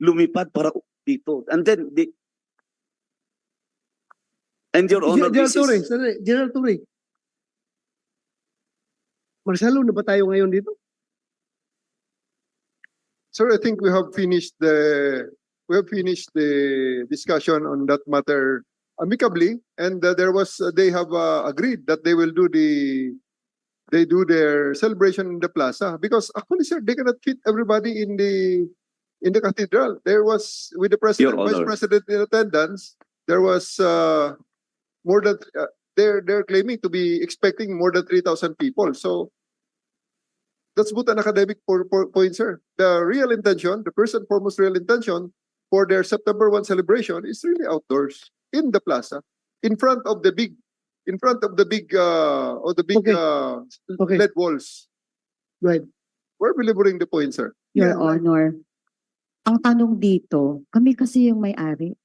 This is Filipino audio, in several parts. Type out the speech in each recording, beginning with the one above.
lumipad para dito. And then, Your Honor, General this Torre, is, sandali, General Torre. Marcelo, na ba tayo ngayon dito? Sir, I think we have finished the discussion on that matter amicably, and they have agreed that they do their celebration in the plaza, because actually, sir, they cannot fit everybody in the cathedral. There was, with the president, Your vice Honor. president in attendance, there was more than they're claiming to be expecting more than 3,000 people. So that's but an academic point, sir. The real intention, the first and foremost real intention for their September 1 celebration is really outdoors in the plaza, in front of the big Okay. Okay. LED walls. Right. We're belaboring the point, sir. Your Yeah, right. Honor, ang tanong dito, kami kasi yung may-ari.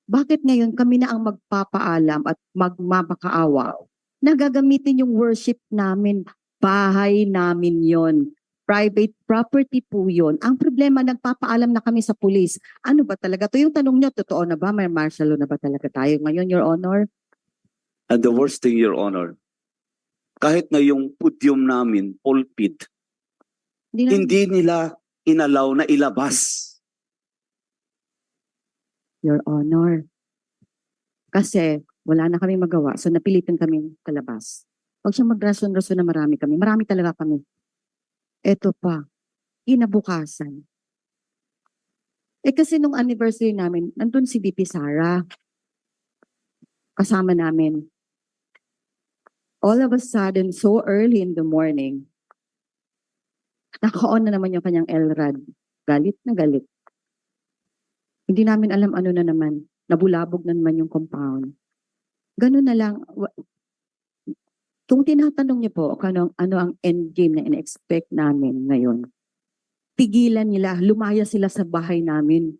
Bakit ngayon kami na ang magpapaalam at magmamakaawa na gagamitin yung worship namin? Bahay namin yon. Private property po yun. Ang problema, nagpapaalam na kami sa pulis. Ano ba talaga to? Yung tanong nyo, totoo na ba? May martial law na ba talaga tayo ngayon, Your Honor? and the worst thing, Your Honor, kahit na yung podium namin, pulpit, hindi nila inalaw na ilabas. Your Honor. Kasi wala na kami magawa, so napilitan kaming kalabas. Huwag siyang magrason-rason na marami kami. Marami talaga kami. Eto pa, kinabukasan. Kasi nung anniversary namin, nandun si VP Sara. Kasama namin. All of a sudden, so early in the morning, naka-on na naman yung kanyang LRAD. Galit na galit. Hindi namin alam ano na naman. Nabulabog na naman yung compound. Ganun na lang. Kung tinatanong niyo po ano ang endgame na in-expect namin ngayon, pigilan nila, lumaya sila sa bahay namin.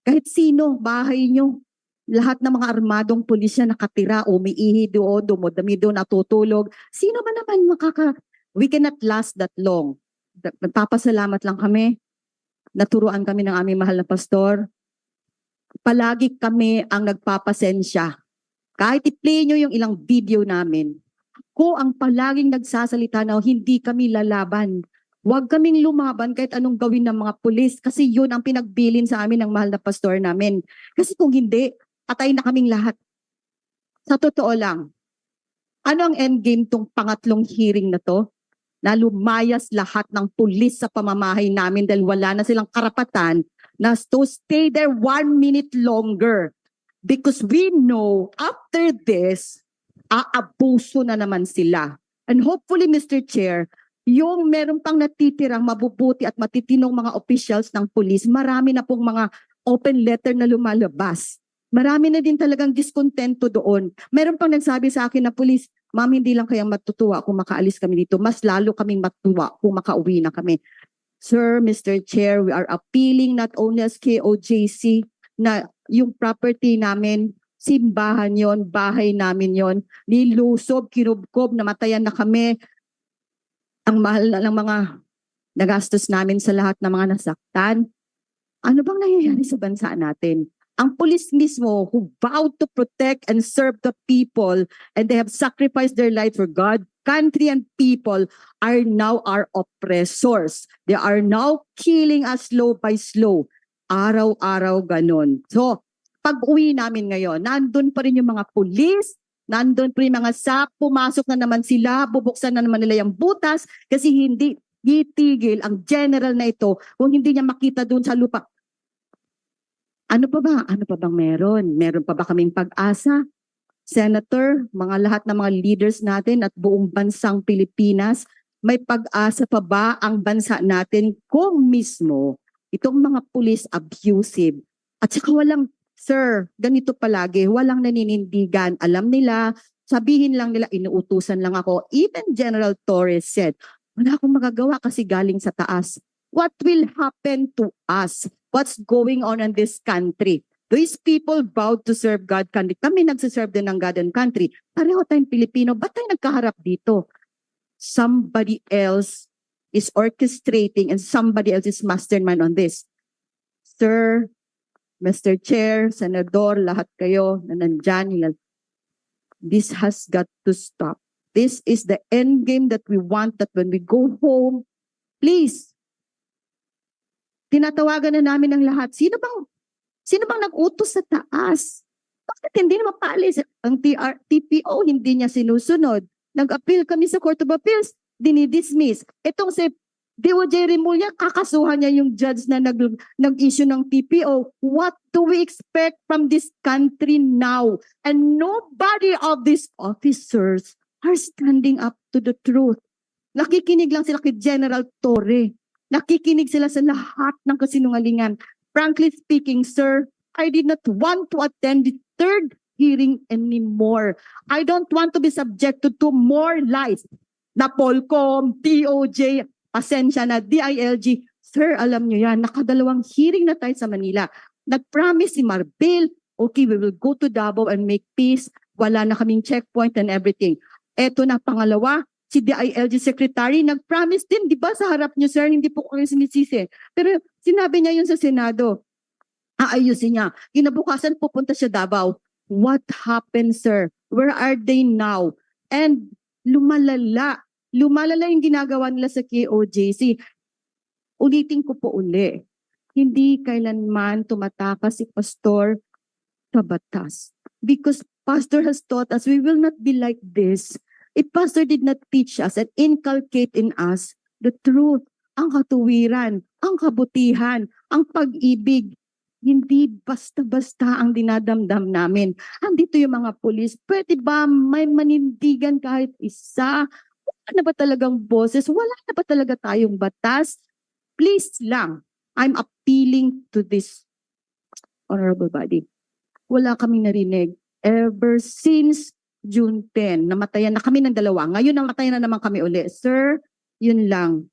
Kahit sino, bahay nyo, lahat ng mga armadong pulisya nakatira, umiihi doon, dumudami doon, natutulog. Sino ba naman we cannot last that long. Nagpapasalamat lang kami. Naturuan kami ng aming mahal na pastor. Palagi kami ang nagpapasensya. Kahit i-play nyo yung ilang video namin, ko ang palaging nagsasalita na hindi kami lalaban. Huwag kaming lumaban kahit anong gawin ng mga pulis kasi yun ang pinagbilin sa amin ng mahal na pastor namin. Kasi kung hindi, patay na kaming lahat. Sa totoo lang, ano ang endgame tong pangatlong hearing na to? Na lumayas lahat ng pulis sa pamamahay namin dahil wala na silang karapatan na to stay there 1 minute longer. Because we know after this, aabuso na naman sila. And hopefully, Mr. Chair, yung meron pang natitirang mabubuti at matitinong mga officials ng police, marami na pong mga open letter na lumalabas. Marami na din talagang diskontento doon. Meron pang nagsabi sa akin na police, ma'am, hindi lang kayang matutuwa kung makaalis kami dito. Mas lalo kaming matuwa kung makauwi na kami. Sir, Mr. Chair, we are appealing not only as KOJC na yung property namin, simbahan yon, bahay namin yon, nilusob, kinubkob, namatayan na kami. Ang mahal na ng mga nagastos namin sa lahat ng mga nasaktan. Ano bang nangyayari sa bansa natin? Ang pulis mismo who vowed to protect and serve the people and they have sacrificed their life for God, country, and people are now our oppressors. They are now killing us slow by slow. Araw-araw ganon. So, pag-uwi namin ngayon, nandun pa rin yung mga pulis, nandun pa rin mga SAP, pumasok na naman sila, bubuksan na naman nila yung butas kasi hindi titigil ang general na ito kung hindi niya makita doon sa lupa. Ano pa ba? Ano pa bang meron? Meron pa ba kaming pag-asa? Senator, lahat ng mga leaders natin at buong bansang Pilipinas, may pag-asa pa ba ang bansa natin kung mismo itong mga police abusive? At saka walang, sir, ganito palagi, walang naninindigan. Alam nila, sabihin lang nila, inuutusan lang ako. Even General Torres said, wala akong magagawa kasi galing sa taas. What will happen to us? What's going on in this country? These people vowed to serve God country. Kami nagsiserve din ng God and country. Pareho tayong Pilipino. Ba't tayo nagkaharap dito? Somebody else is orchestrating and somebody else is mastermind on this. Sir, Mr. Chair, Senador, lahat kayo na nandyan, this has got to stop. This is the end game that we want, that when we go home, please, tinatawagan na namin ang lahat. Sino bang nag-utos sa taas? Bakit hindi na mapalis? Ang TPO hindi niya sinusunod. Nag-appeal kami sa Court of Appeals, dinidismiss. Itong si DOJ Remulla, kakasuhan niya yung judge na nag-issue ng TPO. What do we expect from this country now? And nobody of these officers are standing up to the truth. Nakikinig lang sila kay General Torre. Nakikinig sila sa lahat ng kasinungalingan. Frankly speaking, sir, I did not want to attend the third hearing anymore. I don't want to be subjected to more lies. Na Polcom, DOJ, pasensya na, DILG. Sir, alam nyo yan, nakadalawang hearing na tayo sa Manila. Nag-promise si Marbil, okay, we will go to Davao and make peace. Wala na kaming checkpoint and everything. Eto na, pangalawa, si DILG Secretary, nag-promise din, di ba, sa harap nyo, sir, hindi po kayo sinisisi. Pero sinabi niya yun sa Senado, aayusin niya. Kinabukasan, pupunta siya Davao. What happened, sir? Where are they now? And lumalala yung ginagawa nila sa KOJC. Ulitin ko po uli, hindi kailanman tumatakas si Pastor sa batas. Because Pastor has taught us we will not be like this. If Pastor did not teach us and inculcate in us the truth, ang katuwiran, ang kabutihan, ang pag-ibig, hindi basta-basta ang dinadamdam namin. Andito yung mga pulis, pwede ba may manindigan kahit isa? Wala na ba talagang boses? Wala na ba talaga tayong batas? Please lang, I'm appealing to this honorable body. Wala kaming narinig ever since June 10. Namatayan na kami ng dalawa. Ngayon namatayan na naman kami uli. Sir, yun lang.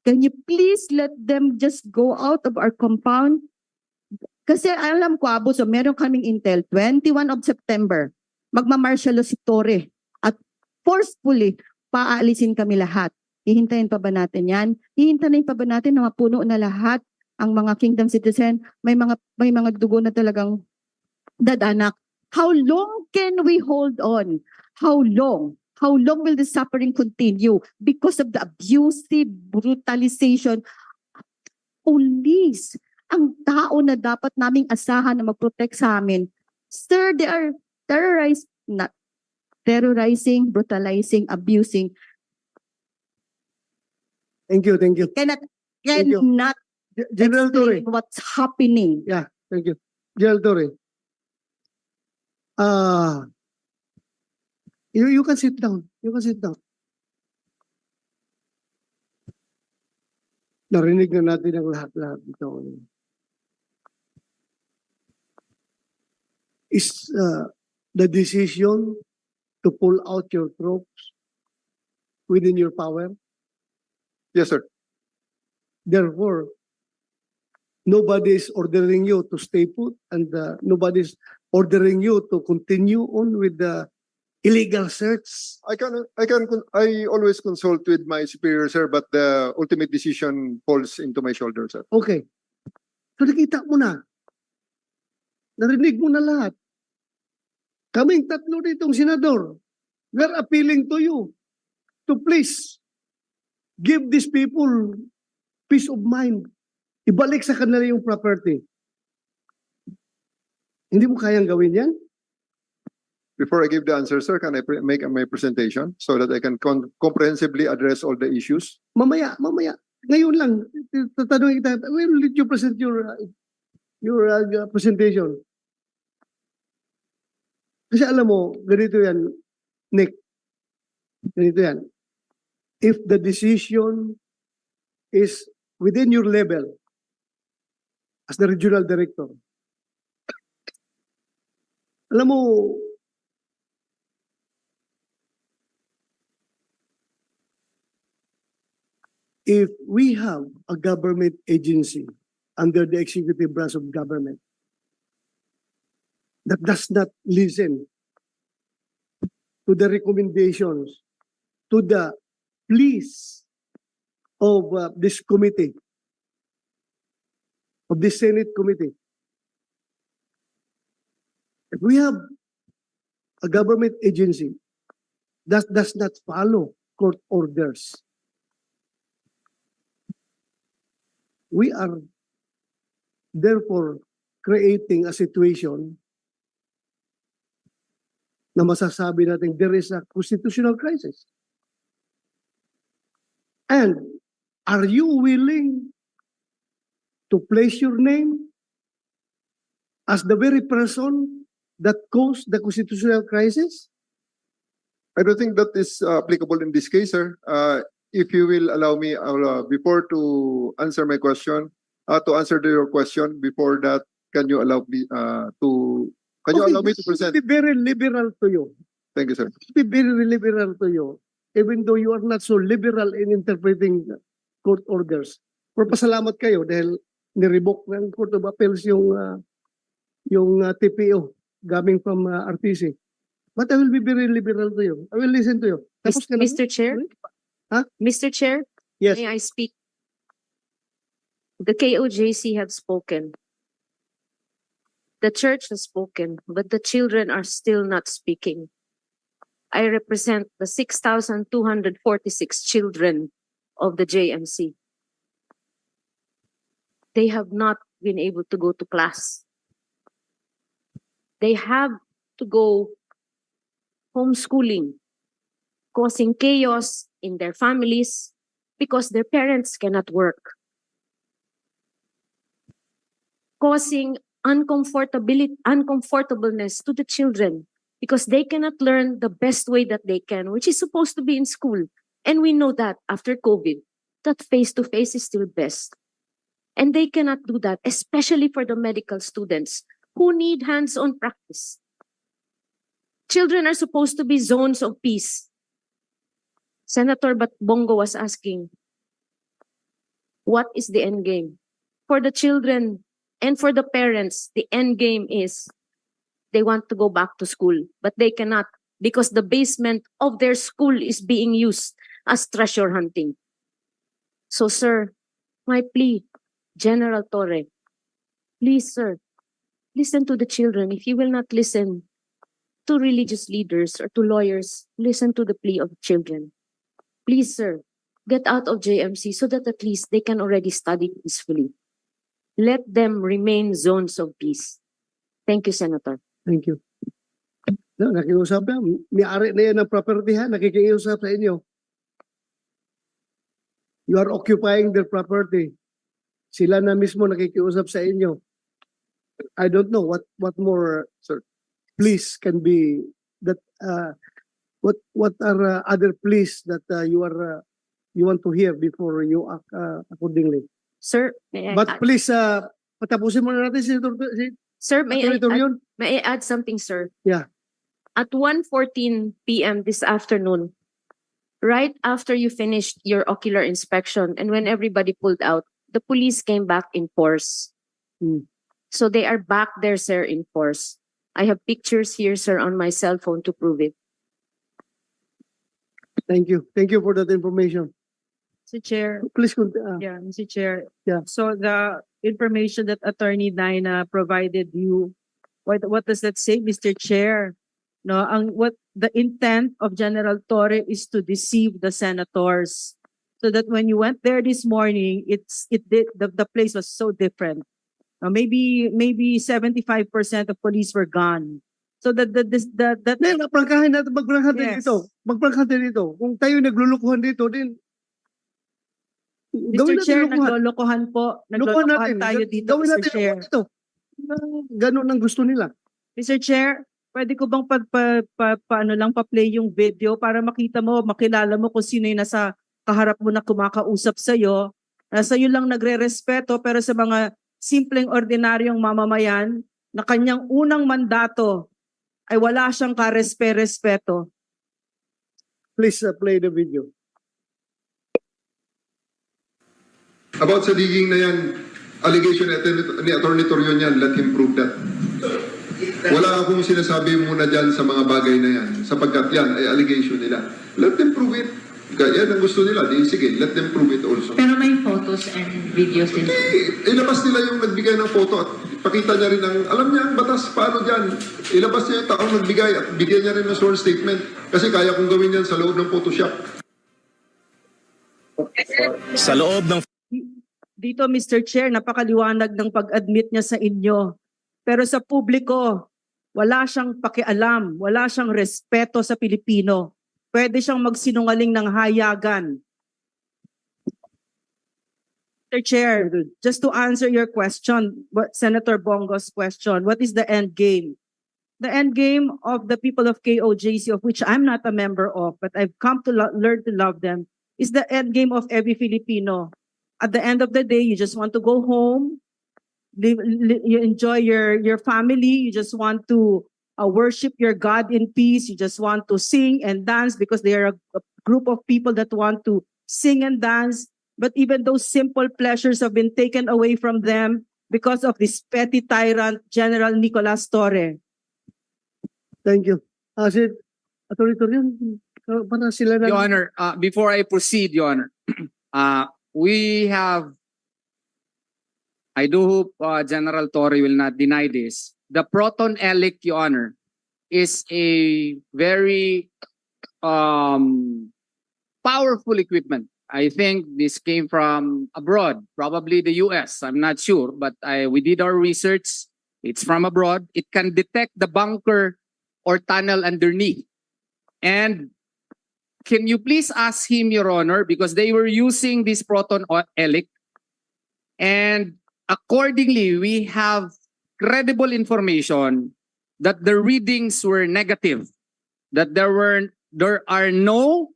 Can you please let them just go out of our compound? Kasi alam ko, Abuso, meron kaming intel, 21 of September, magmamartial si Torre at forcefully paalisin kami lahat. Hihintayin pa ba natin yan? Hihintayin pa ba natin na mapuno na lahat ang mga kingdom citizen? May mga dugo na talagang dadanak. How long can we hold on? How long? How long will the suffering continue because of the abusive brutalization of police? Ang tao na dapat naming asahan na mag-protect sa amin, sir, they are terrorizing, brutalizing, abusing. Thank you. Thank you. you. Cannot General Torre. explain what's happening. Thank you. General Torre. You can sit down. You can sit down. Narinig na natin ang lahat-lahat dito. Is the decision to pull out your troops within your power? Yes, sir. Therefore, nobody is ordering you to stay put and nobody is ordering you to continue on with the illegal search. I always consult with my superior, sir, but the ultimate decision falls into my shoulder, sir. Okay. So nakita mo na. Narinig mo na lahat. Kaming tatlo ditong senador, we're appealing to you to please give these people peace of mind. Ibalik sa kanila yung property. Hindi mo kayang gawin yan? Before I give the answer, sir, can I make my presentation so that I can comprehensively address all the issues? Mamaya. Ngayon lang, tatanungin kita, when will you present your presentation? Kasi alam mo, ganito yan, Nick. Ganito yan. If the decision is within your level as the regional director, alam mo, if we have a government agency under the executive branch of government that does not listen to the recommendations, to the pleas of this committee, of the Senate committee. If we have a government agency that does not follow court orders, we are therefore creating a situation na masasabi natin there is a constitutional crisis. And are you willing to place your name as the very person that caused the constitutional crisis? I don't think that is applicable in this case, sir. If you will allow me, before to answer my question, to answer your question, before that, can you allow me to present? Be very liberal to you. Thank you, sir. Be very liberal to you. Even though you are not so liberal in interpreting court orders. Pero pasalamat kayo dahil nirevoke ng Court of Appeals yung TPO coming from RTC. But I will be very liberal to you. I will listen to you. Tapos ka na ba? Mr. Chair? Huh? Mr. Chair, Yes. may I speak? The KOJC have spoken. The church has spoken, but the children are still not speaking. I represent the 6,246 children of the JMC. They have not been able to go to class. They have to go homeschooling, causing chaos in their families because their parents cannot work, causing uncomfortableness to the children because they cannot learn the best way that they can, which is supposed to be in school. And we know that after COVID, that face-to-face is still best. And they cannot do that, especially for the medical students who need hands-on practice. Children are supposed to be zones of peace. Senator Bongo was asking, what is the end game? For the children and for the parents, the end game is they want to go back to school, but they cannot because the basement of their school is being used as treasure hunting. So, sir, my plea, General Torre, please, sir, listen to the children. If you will not listen to religious leaders or to lawyers, listen to the plea of children. Please, sir, get out of JMC so that at least they can already study peacefully. Let them remain zones of peace. Thank you, Senator. Thank you. No, nakiusap na. May-ari na yan ng property ha. Nakikiusap sa inyo. You are occupying their property. Sila na mismo nakikiusap sa inyo. I don't know what more, sir, pleas can be that what are other pleas that you want to hear before you act accordingly. Sir, may I But add, please patapusin muna natin si sir, Torion. may I add something, sir? Yeah. At 1:14 p.m. this afternoon, right after you finished your ocular inspection and when everybody pulled out, the police came back in force. So they are back there, sir, in force. I have pictures here, sir, on my cell phone to prove it. Thank you. Thank you for that information. Mr. Chair, Please yeah, Mr. Chair. Yeah. So the information that Attorney Naina provided you, what does that say, Mr. Chair? No, what the intent of General Torre is to deceive the senators, so that when you went there this morning, the place was so different. Maybe 75% of police were gone. So that Magprangkahan natin, magprangkahan din Yes. dito. Magprangkahan din dito. Kung tayo naglulukuhan dito din, Mr. Chair, naglolokohan po. Lukuhan Naglolokohan natin. tayo dito, Gawin Mr. natin Chair. lukuhan dito. Ganun ang gusto nila. Mr. Chair, pwede ko bang pa-play yung video para makita mo, makilala mo kung sino yung nasa kaharap mo na kumakausap sa'yo. Sa'yo lang nagre-respeto, pero sa mga simpleng ordinaryong mamamayan na kanyang unang mandato ay wala siyang karespe-respeto. Please play the video. About sa digging na yan, allegation ni Attorney Torion yan, let him prove that. Wala akong sinasabi muna dyan sa mga bagay na yan, sapagkat yan ay allegation nila. Let them prove it. Yan ang gusto nila. Di, sige, let them prove it also. Pero may photo photos and videos din. Ilabas nila yung nagbigay ng photo at pakita niya rin ang, alam niya ang batas, paano dyan. Ilabas niya yung taong nagbigay at bigyan niya rin ng sworn statement kasi kaya kong gawin yan sa loob ng Photoshop. Sa loob ng Dito, Mr. Chair, napakaliwanag ng pag-admit niya sa inyo. Pero sa publiko, wala siyang pakialam, wala siyang respeto sa Pilipino. Pwede siyang magsinungaling ng hayagan. Mr. Chair, just to answer your question, Senator Bongo's question, what is the end game? The end game of the people of KOJC, of which I'm not a member of, but I've come to learn to love them, is the end game of every Filipino. At the end of the day, you just want to go home, you enjoy your family, you just want to worship your God in peace, you just want to sing and dance because they are a group of people that want to sing and dance. But even those simple pleasures have been taken away from them because of this petty tyrant, General Nicolas Torre. Thank you. Si Atty. Torion, para sila na... Your Honor, before I proceed, Your Honor, we have, I do hope General Torre will not deny this. The Proton Elic, Your Honor, is a very powerful equipment. I think this came from abroad, probably the US. I'm not sure, but we did our research. It's from abroad. It can detect the bunker or tunnel underneath. And can you please ask him, Your Honor, because they were using this Proton Elic, and accordingly, we have credible information that the readings were negative, that there are no,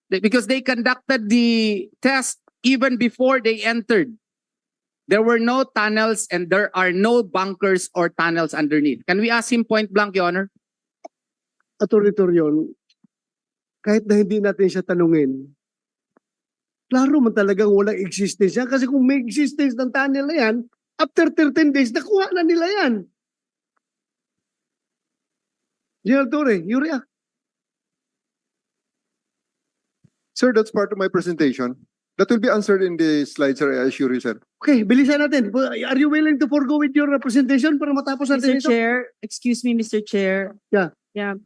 because they conducted the test even before they entered. There were no tunnels and there are no bunkers or tunnels underneath. Can we ask him point blank, Your Honor? Atty. Torion, kahit na hindi natin siya tanungin, klaro man talagang walang existence yan. Kasi kung may existence ng tunnel na yan, after 13 days, nakuha na nila yan. General Torre, you react. Sir, that's part of my presentation. That will be answered in the slides, sir, I assure you, sir. Okay, bilisan natin. Are you willing to forgo with your presentation para matapos natin Mr. ito? Chair, excuse me, Mr. Chair. Yeah. Yeah.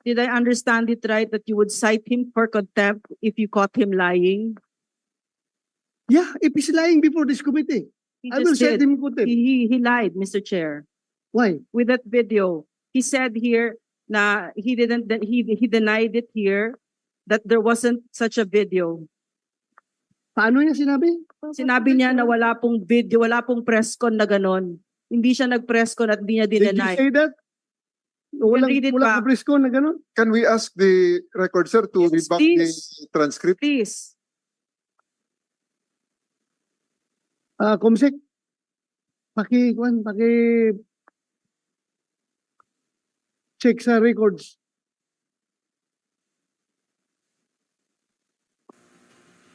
Did I understand it right that you would cite him for contempt if you caught him lying? Yeah, if he's lying before this committee, He I will just set did. him in contempt. He lied, Mr. Chair. Why? With that video, he said here na he denied it here that there wasn't such a video. Paano niya sinabi? Sinabi niya na wala pong video, wala pong press con na ganon. Hindi siya nag-press con at hindi niya Did you dinenay. say that? Walang, read it walang back. ka-press con na gano'n? Can we ask the record, sir, to Yes, read back please. the transcript? Please. Comsec, paki check sa records.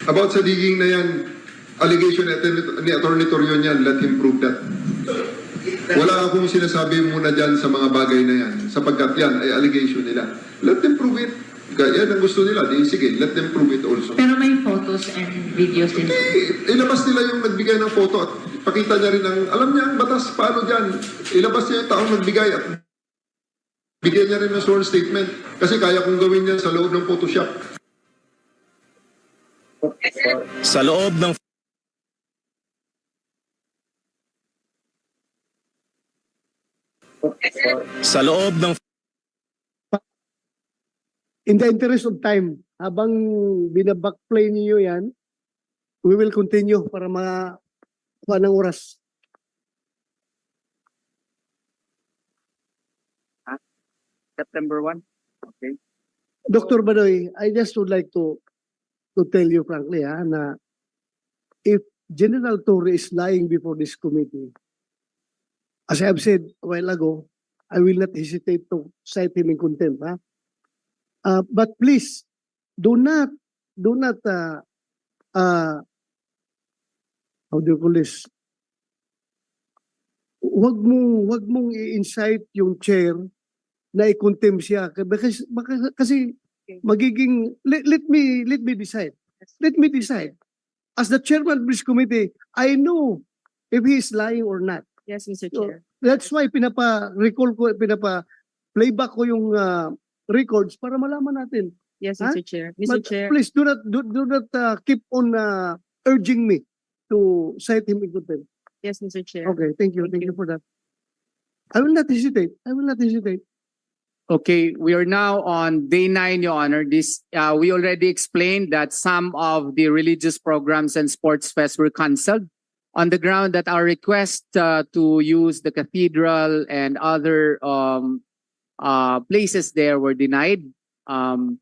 About sa digging na yan, allegation ni Atty. Torion yan, let him prove that. Wala akong sinasabi muna dyan sa mga bagay na yan, sapagkat yan ay allegation nila. Let them prove it. Yan ang gusto nila. Di, sige, let them prove it also. Pero may photos and videos din. Ilabas nila yung nagbigay ng photo at pakita niya rin ang, alam niya ang batas, paano dyan. Ilabas niya yung taong nagbigay at bigyan niya rin ng sworn statement kasi kaya kong gawin yan sa loob ng Photoshop. sa loob ng sa loob ng In the interest of time, habang binabackplay niyo yan, we will continue para makuha ng oras. September 1? Okay. Dr. Badoy, I just would like to tell you frankly na if General Torre is lying before this committee, as I have said a while ago, I will not hesitate to cite him in contempt. But please, do not, how do you call this? Wag mong i-incite yung chair na i-contempt siya kasi magiging let me decide. Let me decide. as the chairman of this committee, I know if he is lying or not. Yes, Mr. So, Chair. that's why playback ko yung records para malaman natin. Yes, Huh? Mr. Chair. Mr. But Chair. please do not keep on urging me to cite him in contempt. Yes, Mr. Chair. Okay, thank you. Thank you for that. I will not hesitate. Okay, we are now on day 9, Your Honor. We already explained that some of the religious programs and sports fests were canceled on the ground that our request to use the cathedral and other places there were denied. And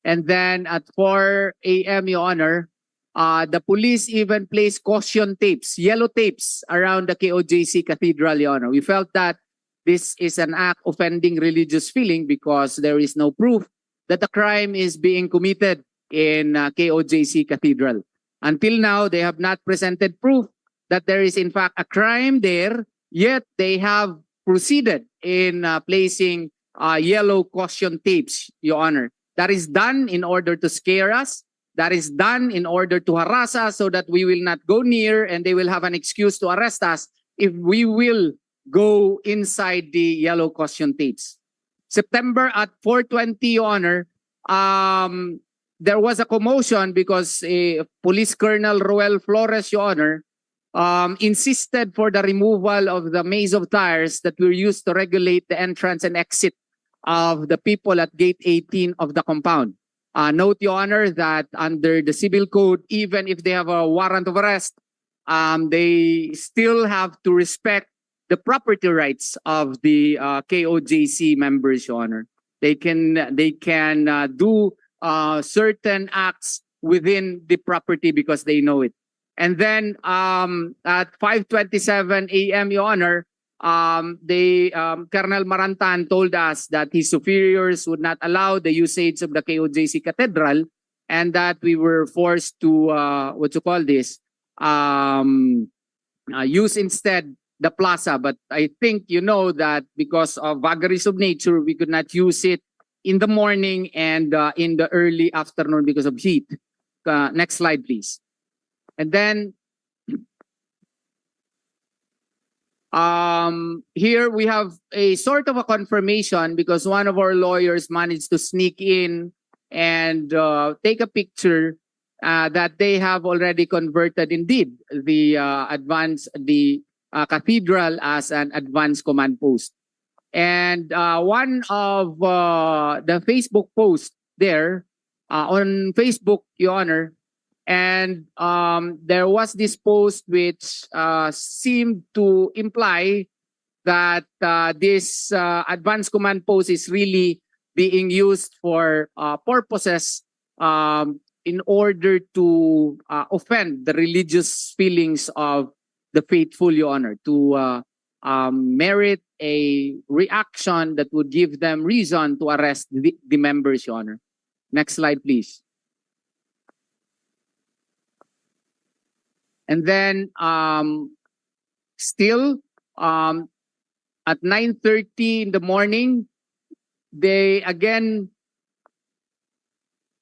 then at 4 a.m., Your Honor, the police even placed caution tapes, yellow tapes around the KOJC Cathedral, Your Honor. We felt that this is an act offending religious feeling because there is no proof that the crime is being committed in KOJC Cathedral. Until now, they have not presented proof that there is in fact a crime there, yet they have proceeded in placing yellow caution tapes, Your Honor. That is done in order to scare us. That is done in order to harass us so that we will not go near and they will have an excuse to arrest us if we will go inside the yellow caution tapes. September at 4:20, Your Honor, there was a commotion because Police Colonel Roel Flores, Your Honor, insisted for the removal of the maze of tires that were used to regulate the entrance and exit of the people at Gate 18 of the compound. Note, Your Honor, that under the Civil Code, even if they have a warrant of arrest, they still have to respect the property rights of the KOJC members, Your Honor. They can do certain acts within the property because they know it. And then at 5:27 a.m., Your Honor, Colonel Marantan told us that his superiors would not allow the usage of the KOJC Cathedral and that we were forced to, use instead the plaza. But I think you know that because of vagaries of nature, we could not use it in the morning and in the early afternoon because of heat. Next slide, please. And then here we have a sort of a confirmation because one of our lawyers managed to sneak in and take a picture that they have already converted indeed the cathedral as an advanced command post. And one of the Facebook posts there on Facebook, Your Honor, and there was this post which seemed to imply that this advanced command post is really being used for purposes in order to offend the religious feelings of the faithful, Your Honor, to merit a reaction that would give them reason to arrest the members, Your Honor. Next slide, please. And then still at 9:30 in the morning, they again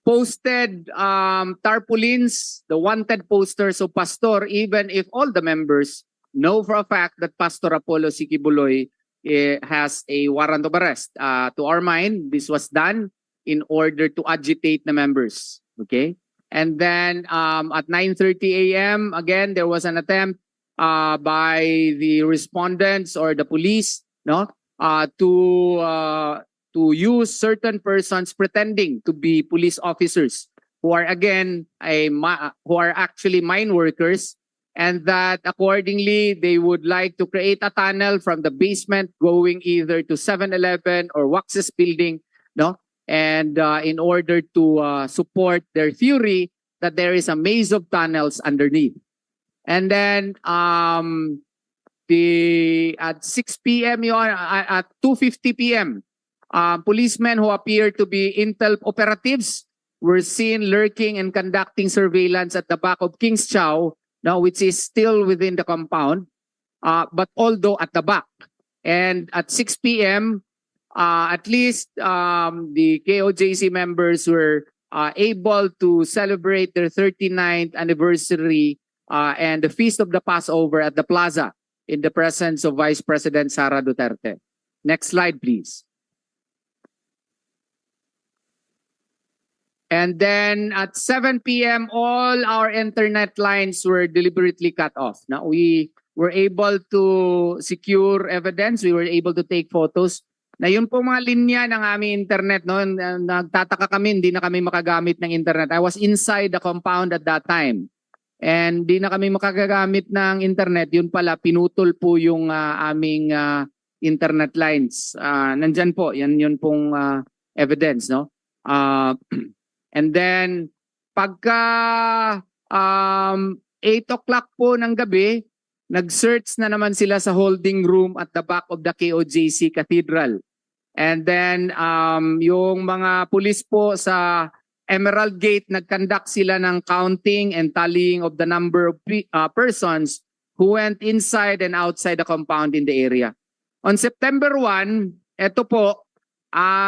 posted tarpaulins, the wanted posters of Pastor, even if all the members know for a fact that Pastor Apollo Sikibuloy has a warrant of arrest. To our mind, this was done in order to agitate the members. Okay? And then at 9:30 a.m., again, there was an attempt by the respondents or the police to use certain persons pretending to be police officers who are again who are actually mine workers, and that accordingly they would like to create a tunnel from the basement going either to 7-Eleven or Wax's building, and in order to support their theory that there is a maze of tunnels underneath. And then at 6 p.m. at 2:50 p.m., policemen who appear to be intel operatives were seen lurking and conducting surveillance at the back of King's Chow, which is still within the compound, but although at the back. And at 6 p.m., at least the KOJC members were able to celebrate their 39th anniversary and the Feast of the Passover at the Plaza in the presence of Vice President Sara Duterte. Next slide, please. And then at 7 p.m., all our internet lines were deliberately cut off. Now, we were able to secure evidence. We were able to take photos. Na yun po mga linya ng aming internet, no? Nagtataka kami, hindi na kami makagamit ng internet. I was inside the compound at that time. And di na kami makagamit ng internet. Yun pala, pinutol po yung aming internet lines. Nandyan po, yun pong evidence, no? And then, pagka 8 o'clock po ng gabi, nag-search na naman sila sa holding room at the back of the KOJC Cathedral. And then, yung mga pulis po sa Emerald Gate, nag-conduct sila ng counting and tallying of the number of persons who went inside and outside the compound in the area. On September 1, eto po,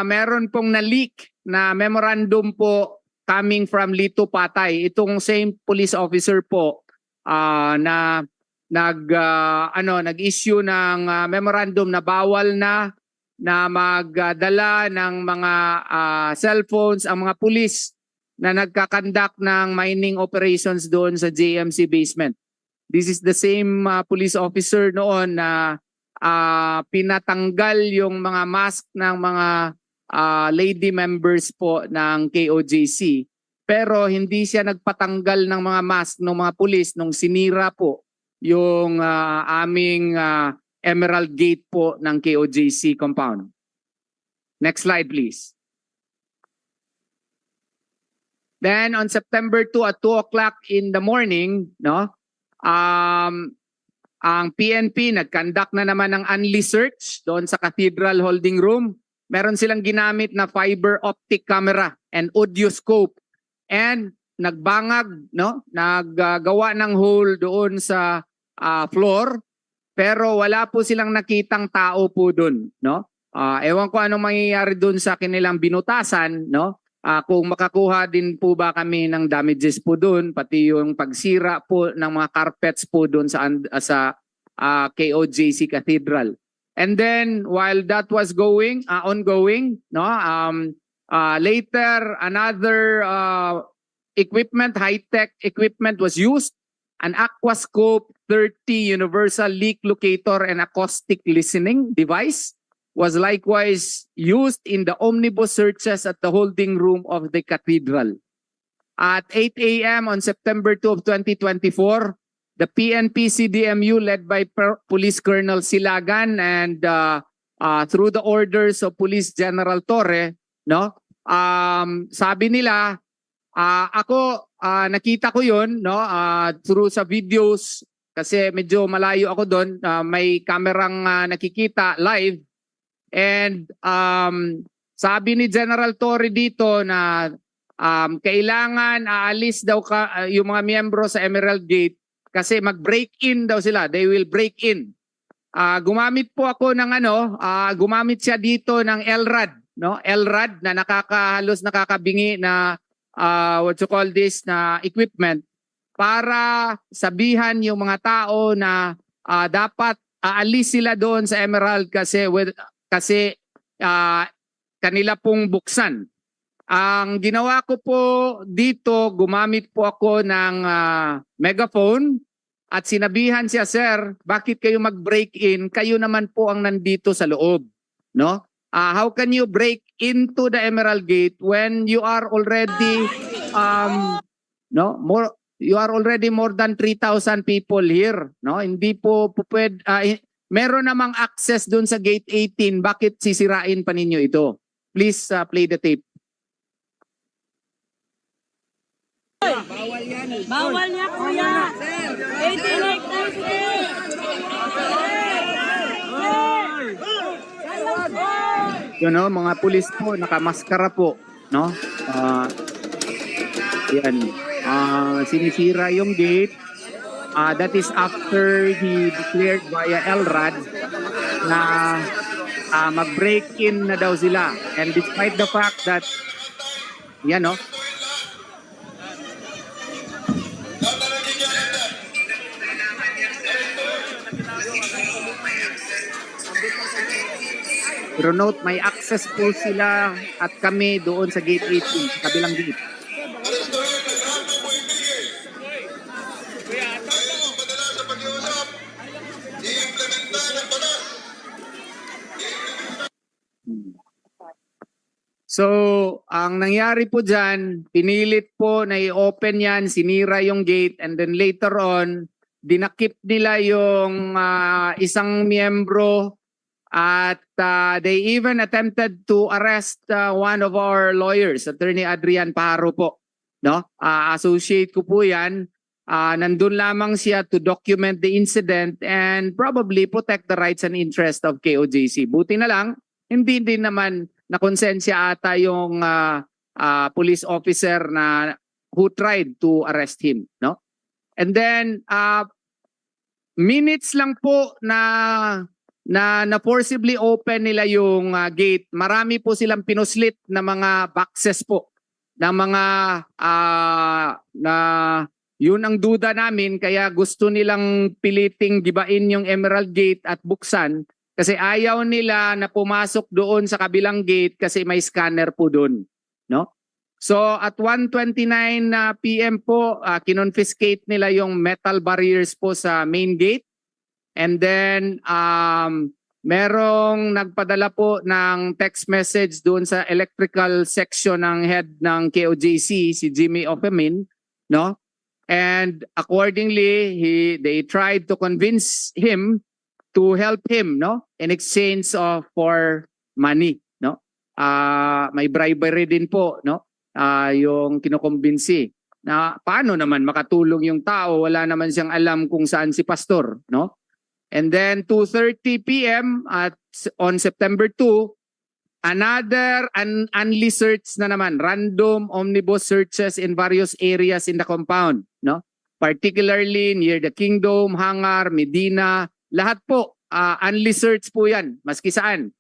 meron pong na-leak na memorandum po coming from Lito Patay. Itong same police officer po na nag-issue ng memorandum na bawal na magdala ng mga cellphones ang mga pulis na nagkakandak ng mining operations doon sa JMC basement. This is the same police officer noon na pinatanggal yung mga mask ng mga lady members po ng KOJC. Pero hindi siya nagpatanggal ng mga mask ng mga pulis nung sinira po yung aming Emerald Gate po ng KOJC compound. Next slide, please. Then on September 2 at 2 o'clock in the morning, no, ang PNP nag-conduct na naman ng Unli search doon sa Cathedral Holding Room. Meron silang ginamit na fiber optic camera and audioscope. And nagbangag, no? Naggawa ng hole doon sa floor. Pero wala po silang nakitang tao po doon, no? Ewan ko anong mangyayari doon sa kanilang binutasan, no? Kung makakuha din po ba kami ng damages po doon, pati yung pagsira po ng mga carpets po doon sa KOJC Cathedral. And then while that was ongoing, no, later another equipment, high-tech equipment was used. An Aquascope 30 universal leak locator and acoustic listening device was likewise used in the omnibus searches at the holding room of the cathedral. At 8 a.m. on September 2 of 2024, the PNP CDMU led by Police Colonel Silagan and through the orders of Police General Torre, no, sabi nila, ako nakita ko yun, no, through sa videos kasi medyo malayo ako doon, may kamerang nakikita live. And sabi ni General Torre dito na kailangan aalis daw yung mga miyembro sa Emerald Gate kasi mag-break-in daw sila. They will break in. Gumamit po ako ng gumamit siya dito ng LRAD, no? LRAD na halos nakakabingi na what you call this na equipment para sabihan yung mga tao na dapat aalis sila doon sa Emerald kasi kanila pong buksan. Ang ginawa ko po dito, gumamit po ako ng megaphone at sinabihan siya, sir, bakit kayo mag-break-in? Kayo naman po ang nandito sa loob, no? How can you break into the Emerald Gate when you are already you are already more than 3,000 people here, no? Hindi po pwede meron namang access doon sa Gate 18, bakit sisirain pa ninyo ito? Please play the tape. Bawal niya, kuya. 18 hectares Yun, no, mga pulis po, nakamaskara po, no? Yan. Sinisira yung gate. That is after he declared via LRAD na mag-break-in na daw sila. And despite the fact that, yan, no, Pero note, may access po sila at kami doon sa gate 18, sa kabilang gate. So, ang nangyari po dyan, pinilit po na i-open yan, sinira yung gate, and then later on, dinakip nila yung isang miyembro at they even attempted to arrest one of our lawyers, Attorney Adrian Paro po. No? Associate ko po yan. Nandun lamang siya to document the incident and probably protect the rights and interest of KOJC. Buti na lang, hindi din naman nakonsensya ata yung police officer na who tried to arrest him, no? And then minutes lang po na forcibly open nila yung gate. Marami po silang pinuslit na mga boxes po ng mga na yun ang duda namin, kaya gusto nilang piliting gibain yung Emerald Gate at buksan. Kasi ayaw nila na pumasok doon sa kabilang gate kasi may scanner po doon, no? So at 1:29 PM po, kinonfiscate nila yung metal barriers po sa main gate. And then merong nagpadala po ng text message doon sa electrical section ng head ng KOJC, si Jimmy Ofemin, no? And accordingly, they tried to convince him to help him, no, in exchange of for money, no. May bribery din po, no, yung kinukumbinsi na paano naman makatulong yung tao, wala naman siyang alam kung saan si pastor, no. And then 2:30 PM on September 2, another unli search na naman, random omnibus searches in various areas in the compound, no, particularly near the Kingdom, Hangar, Medina. Lahat po, unli search po yan, maski saan.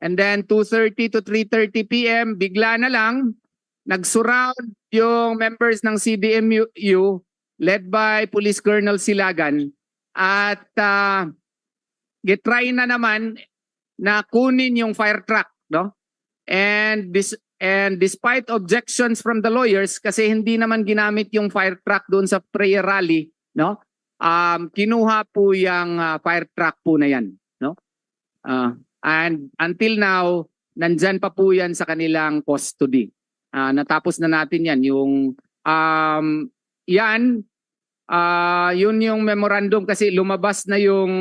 And then 2:30 to 3:30 PM, bigla na lang, nag-surround yung members ng CDMU led by Police Colonel Silagan at getry na naman na kunin yung fire truck, no? And despite objections from the lawyers, kasi hindi naman ginamit yung fire truck doon sa prayer rally, no? Kinuha po yung fire truck po na yan, no? And until now, nandyan pa po yan sa kanilang custody. Natapos na natin yan. Yung yun yung memorandum kasi lumabas na yung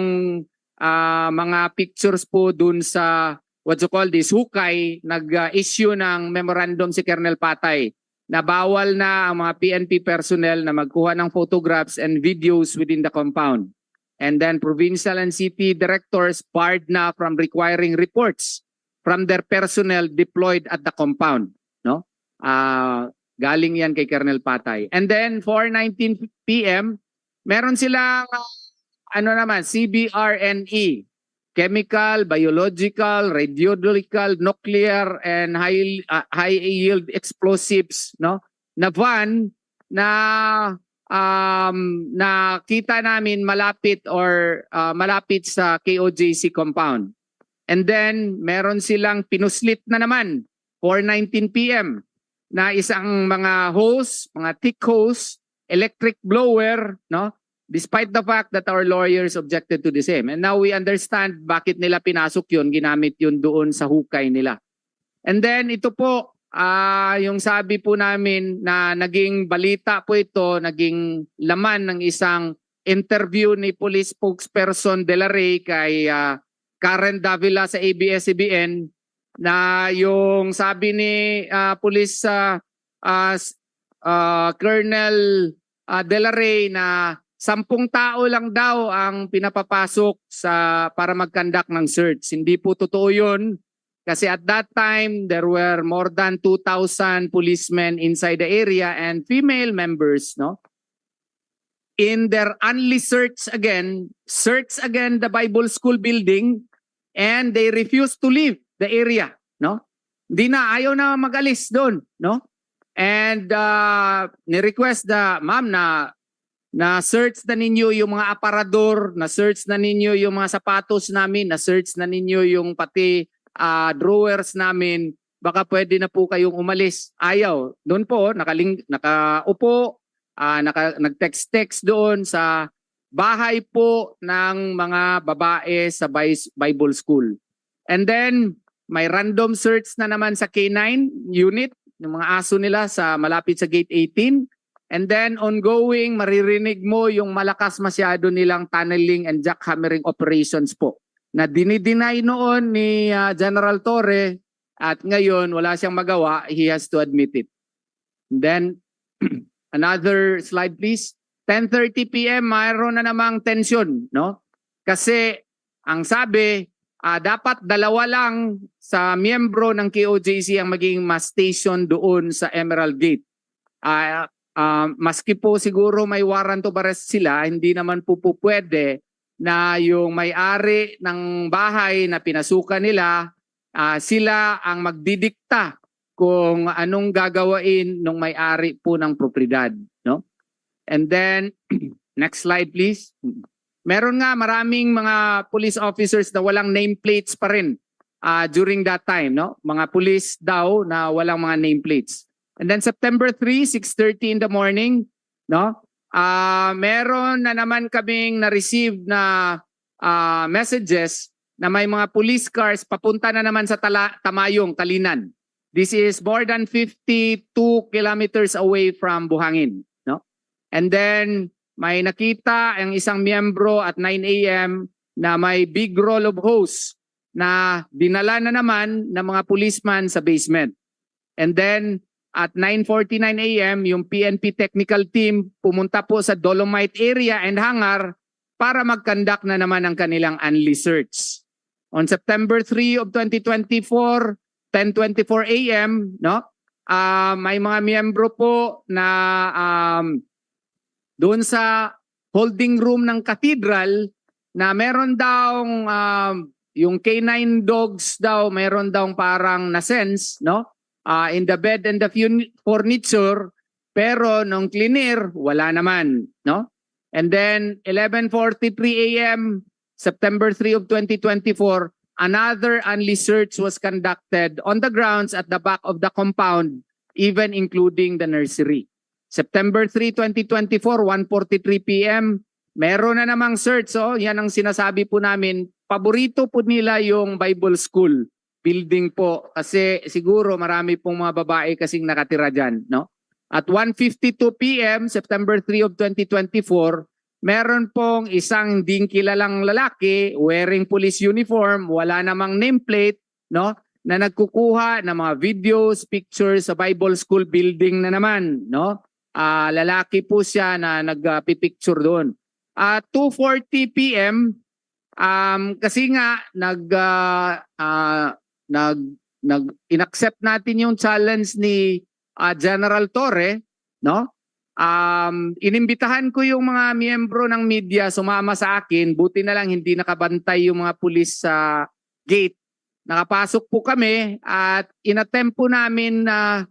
mga pictures po dun sa what you call this hukay. Nag-issue ng memorandum si Colonel Patay na bawal na ang mga PNP personnel na magkuha ng photographs and videos within the compound. And then provincial and city directors barred na from requiring reports from their personnel deployed at the compound, no? Galing yan kay Colonel Patay. And then 4:19 PM, meron silang CBRNE, chemical, biological, radiological, nuclear, and high yield explosives, no? Na van na nakita namin malapit sa KOJC compound. And then meron silang pinuslit na naman 4:19 PM na isang mga hose, mga thick hose, electric blower, no? Despite the fact that our lawyers objected to the same. And now we understand bakit nila pinasok yun, ginamit yun doon sa hukay nila. And then ito po, yung sabi po namin na naging balita po ito, naging laman ng isang interview ni police spokesperson De La Rey kay Karen Davila sa ABS-CBN na yung sabi ni police Colonel De La Rey na 10 tao lang daw ang pinapapasok para mag-conduct ng search. Hindi po totoo yun. Kasi at that time, there were more than 2,000 policemen inside the area and female members, no? In their only search again the Bible School building and they refused to leave the area, no? Ayaw na mag-alis doon, no? And ni-request ma'am na search na ninyo yung mga aparador, na search na ninyo yung mga sapatos namin, na search na ninyo yung pati drawers namin, baka pwede na po kayong umalis. Ayaw. Doon po, nakaupo, nag-text doon sa bahay po ng mga babae sa Bible School. And then, may random search na naman sa K9 unit, yung mga aso nila sa malapit sa Gate 18. And then, ongoing, maririnig mo yung malakas masyado nilang tunneling and jackhammering operations po. Na dinideny noon ni General Torre at ngayon wala siyang magawa, he has to admit it. And then, another slide please. 10:30 p.m. mayroon na namang tension, no? Kasi ang sabi, dapat dalawa lang sa miyembro ng KOJC ang maging ma-station doon sa Emerald Gate. Maski po siguro may warrant of arrest sila, hindi naman po pwede na yung may-ari ng bahay na pinasukan nila, sila ang magdidikta kung anong gagawain ng may-ari po ng propriedad, no? And then, next slide please. Meron nga maraming mga police officers na walang nameplates pa rin during that time, no? Mga police daw na walang mga nameplates. And then September 3, 6:30 in the morning, no? Meron na naman kaming na-receive na messages na may mga police cars papunta na naman sa Tamayong, Talinan. This is more than 52 kilometers away from Buhangin, no? And then may nakita ang isang miyembro at 9 a.m. na may big roll of hose na dinala na naman ng mga policeman sa basement. And then at 9:49 a.m. yung PNP technical team pumunta po sa Dolomite area and hangar para mag-conduct na naman ang kanilang Anli search. On September 3 of 2024, 10:24 a.m., no? May mga miyembro po na doon sa holding room ng cathedral na meron daw yung K9 dogs daw, meron daw parang na-sense, no? In the bed and the furniture, pero nung cleaner, wala naman, no? And then 11:43 a.m., September 3 of 2024, another Anli search was conducted on the grounds at the back of the compound, even including the nursery. September 3, 2024, 1:43 p.m., meron na namang search. So, yan ang sinasabi po namin. Paborito po nila yung Bible School building po kasi siguro marami pong mga babae kasing nakatira dyan, no? At 1:52 p.m., September 3 of 2024, meron pong isang hindi kilalang lalaki wearing police uniform, wala namang nameplate, no? Na nagkukuha ng mga videos, pictures sa Bible School building na naman, no? Lalaki po siya na nagpipicture doon. At 2:40 p.m., kasi nga inaccept natin yung challenge ni General Torre, no? Inimbitahan ko yung mga miyembro ng media sumama sa akin, buti na lang hindi nakabantay yung mga pulis sa gate. Nakapasok po kami at inattempt po namin na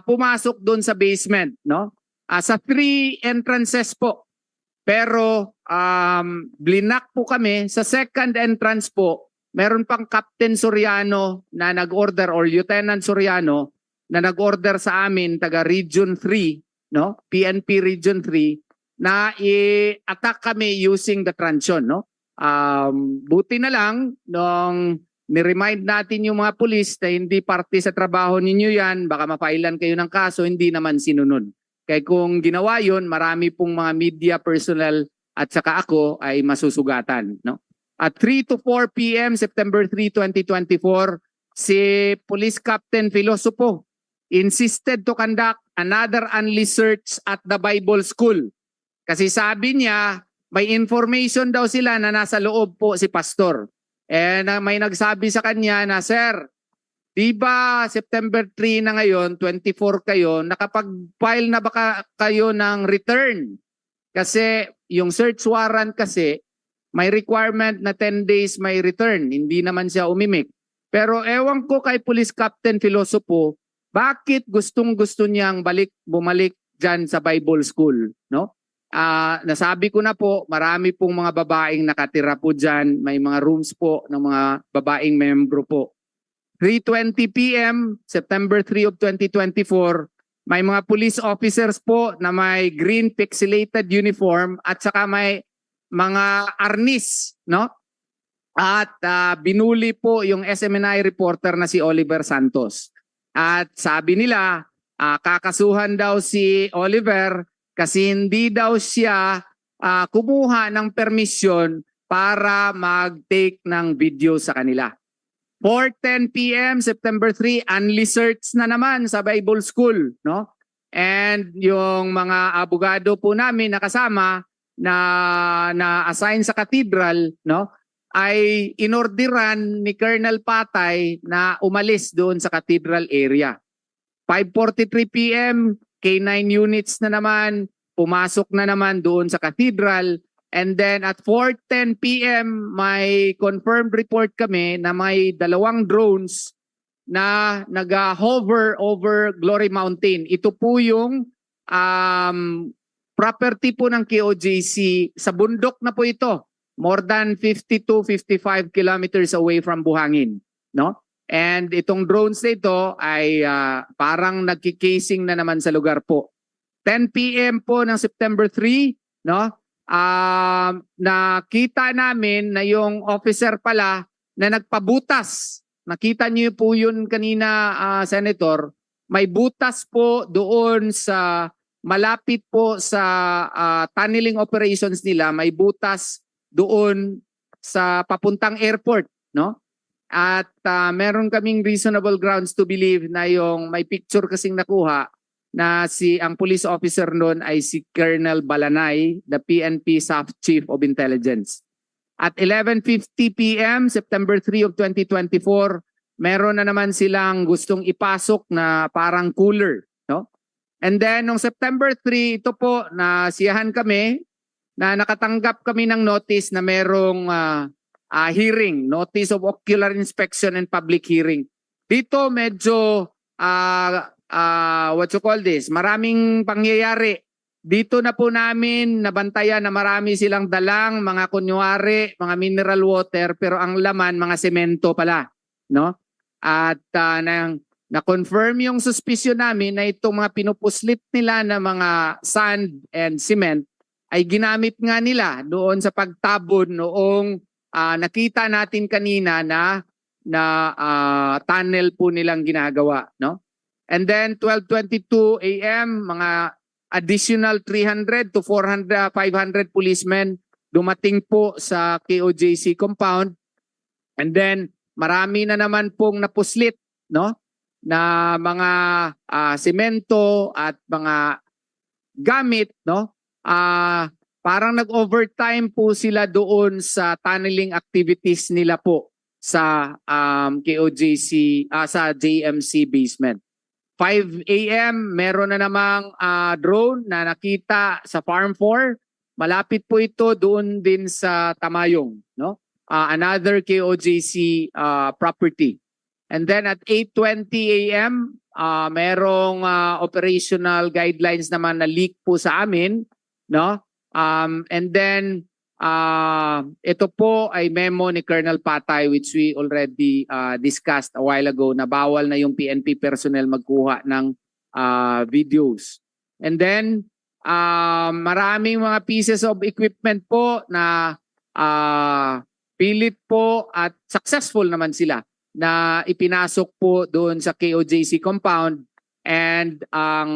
pumasok doon sa basement, no? Sa 3 entrances po. Pero blinak po kami sa second entrance po. Meron pang Captain Soriano na nag-order or Lieutenant Soriano na nag-order sa amin taga Region 3, no? PNP Region 3 na i-attack kami using the truncheon, no? Buti na lang nung ni-remind natin yung mga pulis na hindi parte sa trabaho ninyo yan, baka mapailan kayo ng kaso, hindi naman sinunod. Kaya kung ginawa yun, marami pong mga media personnel at saka ako ay masusugatan, no? At 3 to 4 p.m. September 3, 2024, si Police Captain Filosopo insisted to conduct another Anli search at the Bible School. Kasi sabi niya, may information daw sila na nasa loob po si Pastor. And may nagsabi sa kanya na, Sir, di ba September 3 na ngayon, 24 kayo, nakapag-file na ba kayo ng return? Kasi yung search warrant kasi, may requirement na 10 days may return. Hindi naman siya umimik. Pero ewan ko kay Police Captain Filosopo, bakit gustong-gusto niyang bumalik dyan sa Bible School, no? nasabi ko na po, marami pong mga babaeng nakatira po dyan. May mga rooms po ng mga babaeng membro po. 3:20 p.m., September 3 of 2024, may mga police officers po na may green pixelated uniform at saka may mga arnis, no? At binuli po yung SMNI reporter na si Oliver Santos. At sabi nila, kakasuhan daw si Oliver kasi hindi daw siya kumuha ng permisyon para mag-take ng video sa kanila. 4:10 p.m. September 3, Unli search na naman sa Bible School, no? And yung mga abogado po namin nakasama na assign sa cathedral, no? Ay inorderan ni Colonel Patay na umalis doon sa cathedral area. 5:43 p.m. K9 units na naman, pumasok na naman doon sa cathedral. And then at 4:10 p.m. may confirmed report kami na may 2 drones na nag-hover over Glory Mountain. Ito po yung property po ng KOJC. Sa bundok na po ito. More than 50 to 55 kilometers away from Buhangin. No? And itong drones na ito ay parang nagkikasing na naman sa lugar po. 10 p.m. po ng September 3, no? Nakita namin na yung officer pala na nagpabutas. Nakita niyo po yun kanina, Senator. May butas po doon sa malapit po sa tunneling operations nila. May butas doon sa papuntang airport, no? At meron kaming reasonable grounds to believe na yung may picture kasing nakuha na ang police officer noon ay si Colonel Balanay, the PNP Staff Chief of Intelligence. At 11:50 p.m., September 3 of 2024, meron na naman silang gustong ipasok na parang cooler, no? And then nung September 3, ito po nasiyahan kami na nakatanggap kami ng notice na merong hearing, notice of ocular inspection and public hearing. Dito medyo what you call this, maraming pangyayari. Dito na po namin nabantayan na marami silang dalang mga kunyari, mga mineral water, pero ang laman mga semento pala, no? At na-confirm yung suspicion namin na itong mga pinupuslit nila na mga sand and cement ay ginamit nga nila doon sa pagtabon noong nakita natin kanina na tunnel po nilang ginagawa, no? And then 12:22 a.m. mga additional 300 to 500 policemen dumating po sa KOJC compound. And then marami na naman pong napuslit, no? Na mga semento at mga gamit, no? Parang nag-overtime po sila doon sa tunneling activities nila po sa KOJC, sa JMC basement. 5 a.m. meron na namang drone na nakita sa Farm 4. Malapit po ito doon din sa Tamayong, no? Another KOJC property. And then at 8:20 a.m. Merong operational guidelines naman na leak po sa amin, no? And then ito po ay memo ni Colonel Patay which we already discussed a while ago na bawal na yung PNP personnel magkuha ng videos. And then maraming mga pieces of equipment po na pilit po at successful naman sila na ipinasok po doon sa KOJC compound, and ang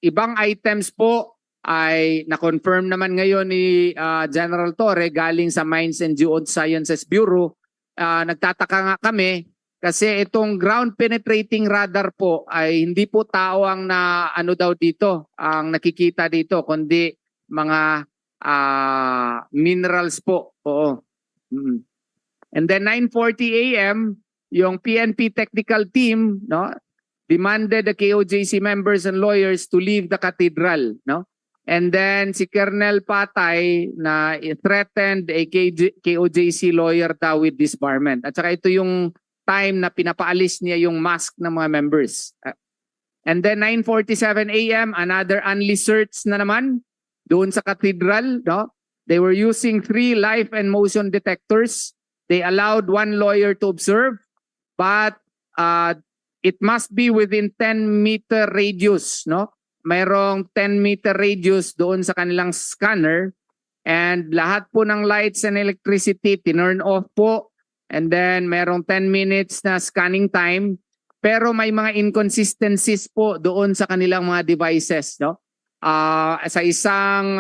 ibang items po ay na-confirm naman ngayon ni General Torre galing sa Mines and Geosciences Bureau. Nagtataka nga kami kasi itong ground penetrating radar po ay hindi po tao ang ano daw dito, ang nakikita dito, kundi mga minerals po. Oo. And then 9:40 a.m. yung PNP technical team, no, demanded the KOJC members and lawyers to leave the cathedral, no? And then si Colonel Patay na threatened a KOJC lawyer daw with disbarment. At saka ito yung time na pinapaalis niya yung mask ng mga members. And then 9:47 a.m. another Unli search na naman. doon sa cathedral, no? They were using 3 life and motion detectors. They allowed 1 lawyer to observe, but it must be within 10-meter radius, no? Mayroong 10-meter radius doon sa kanilang scanner, and lahat po ng lights and electricity tinurn off po, and then mayroong 10 minutes na scanning time, pero may mga inconsistencies po doon sa kanilang mga devices, no? Sa isang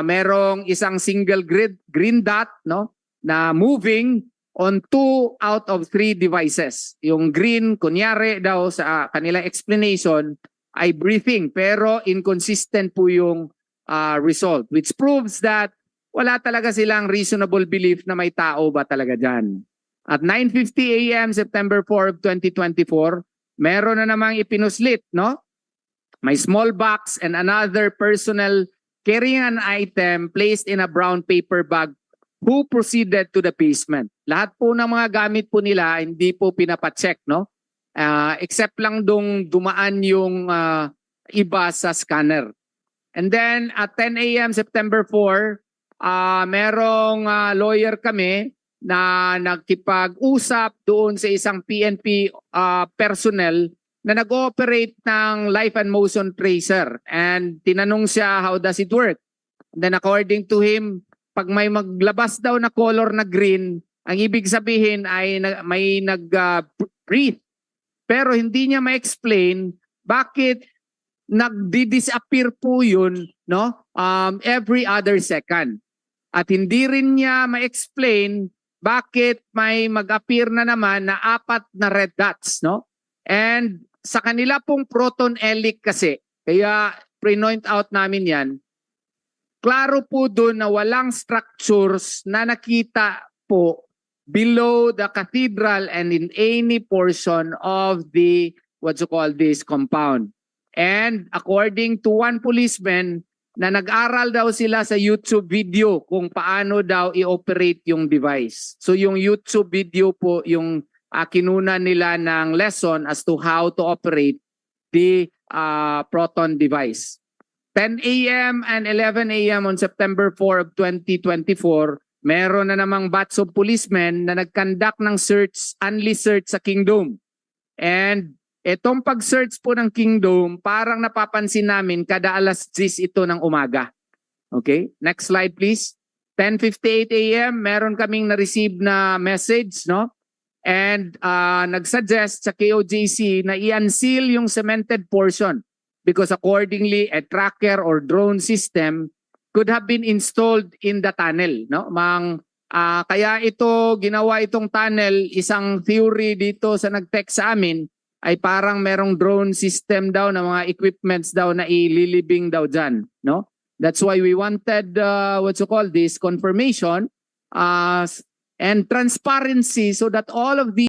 merong isang single green dot, no, na moving on 2 out of 3 devices. Yung green, kunyari daw sa kanilang explanation, ay breathing, pero inconsistent po yung result, which proves that wala talaga silang reasonable belief na may tao ba talaga dyan. At 9:50 a.m. September 4 of 2024, meron na namang ipinuslit, no? May small box and another personal carrying an item placed in a brown paper bag who proceeded to the basement. Lahat po ng mga gamit po nila hindi po pinapacheck, no? Except lang dumaan yung iba sa scanner. And then at 10 a.m. September 4, merong lawyer kami na nagkipag-usap doon sa isang PNP personnel na nag-ooperate ng life and motion tracer. And tinanong siya, how does it work? And then according to him, pag may maglabas daw na color na green, ang ibig sabihin ay may nag-breathe. Pero hindi niya ma-explain bakit nagdi-disappear po yun, no? Every other second. At hindi rin niya ma-explain bakit may mag-appear na naman na 4 na red dots, no? And sa kanila pong proton helic kasi, kaya pre-point out namin yan, klaro po doon na walang structures na nakita po below the cathedral and in any portion of the, what you call this, compound. And according to one policeman, na nag-aral daw sila sa YouTube video kung paano daw i-operate yung device. So yung YouTube video po yung kinuna nila ng lesson as to how to operate the Proton device. 10 a.m. and 11 a.m. on September 4 of 2024, meron na namang batch of policemen na nag-conduct ng only search sa Kingdom. And itong pag-search po ng Kingdom, parang napapansin namin kada alas 10 ito ng umaga. Okay? Next slide please. 10:58 a.m. meron kaming na-receive na message, no? And nag-suggest sa KOJC na i-unseal yung cemented portion because accordingly a tracker or drone system could have been installed in the tunnel, no? Kaya ito ginawa itong tunnel, isang theory dito sa nag-text sa amin ay parang merong drone system daw na mga equipments daw na ililibing daw dyan, no? That's why we wanted what you call this confirmation and transparency so that all of these